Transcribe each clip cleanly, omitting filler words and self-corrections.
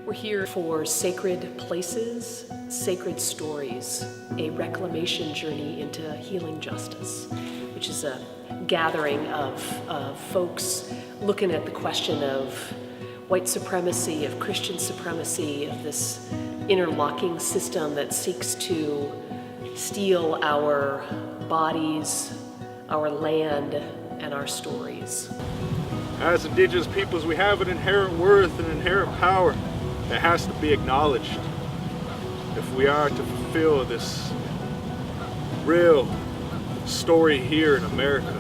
We're here for Sacred Places, Sacred Stories, a reclamation journey into healing justice, which is a gathering of folks looking at the question of white supremacy, of Christian supremacy, of this interlocking system that seeks to steal our bodies, our land, and our stories. As Indigenous peoples, we have an inherent worth and inherent power that has to be acknowledged if we are to fulfill this real story here in America.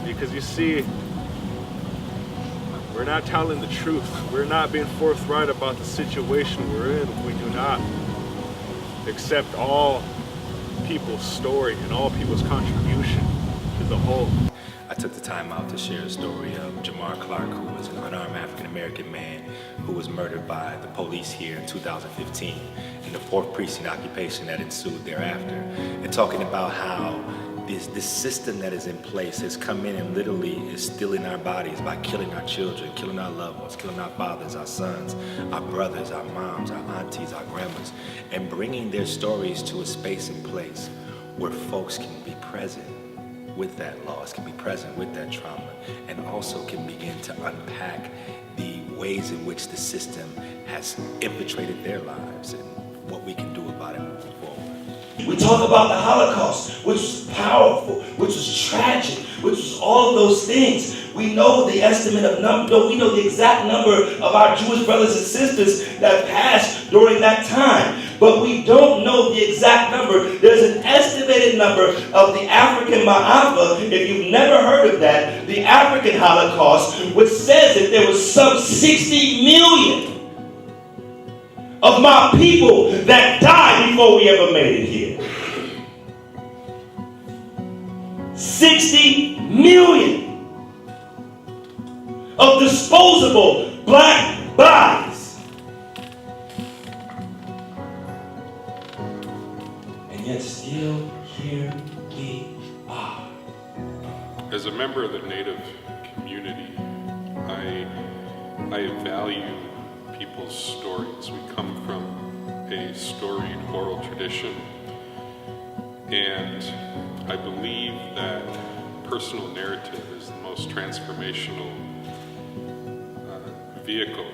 Because you see, we're not telling the truth. We're not being forthright about the situation we're in if we do not accept all people's story and all people's contribution to the whole. I took the time out to share a story of Jamar Clark, who was an unarmed African-American man who was murdered by the police here in 2015 in the 4th Precinct occupation that ensued thereafter, and talking about how this system that is in place has come in and literally is stealing our bodies by killing our children, killing our loved ones, killing our fathers, our sons, our brothers, our moms, our aunties, our grandmas, and bringing their stories to a space and place where folks can be present with that loss, can be present with that trauma, and also can begin to unpack the ways in which the system has infiltrated their lives and what we can do about it moving forward. We talk about the Holocaust, which was powerful, which was tragic, which was all of those things. We know the estimate of number, we know the exact number of our Jewish brothers and sisters that passed during that time. But we don't know the exact number. There's an estimated number of the African Ma'afa, if you've never heard of that, the African Holocaust, which says that there was some 60 million of my people that died before we ever made it here. 60 million of disposable black bodies. And yet still here we are. As a member of the Native community, I value people's stories. We come from a storied oral tradition, and I believe that personal narrative is the most transformational vehicle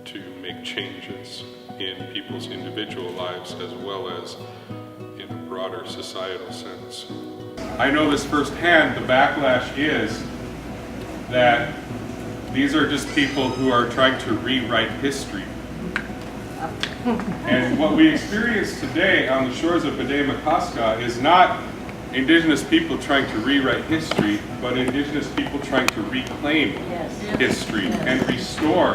to make changes in people's individual lives as well as in a broader societal sense. I know this firsthand. The backlash is that these are just people who are trying to rewrite history. And what we experience today on the shores of Bede-Makaska is not Indigenous people trying to rewrite history, but Indigenous people trying to reclaim history and restore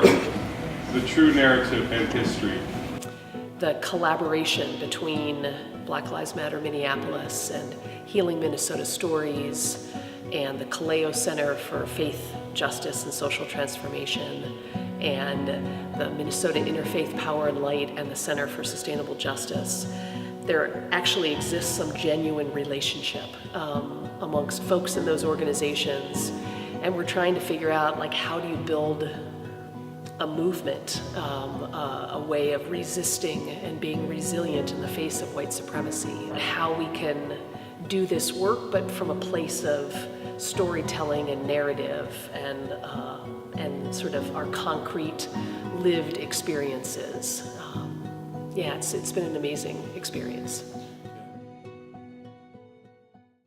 the true narrative and history. The collaboration between Black Lives Matter Minneapolis and Healing Minnesota Stories and the Kaleo Center for Faith, Justice, and Social Transformation, and the Minnesota Interfaith Power Light and the Center for Sustainable Justice. There actually exists some genuine relationship amongst folks in those organizations, and we're trying to figure out, like, how do you build a movement, a way of resisting and being resilient in the face of white supremacy, and how we can do this work, but from a place of storytelling and narrative and sort of our concrete lived experiences. Yeah, it's been an amazing experience.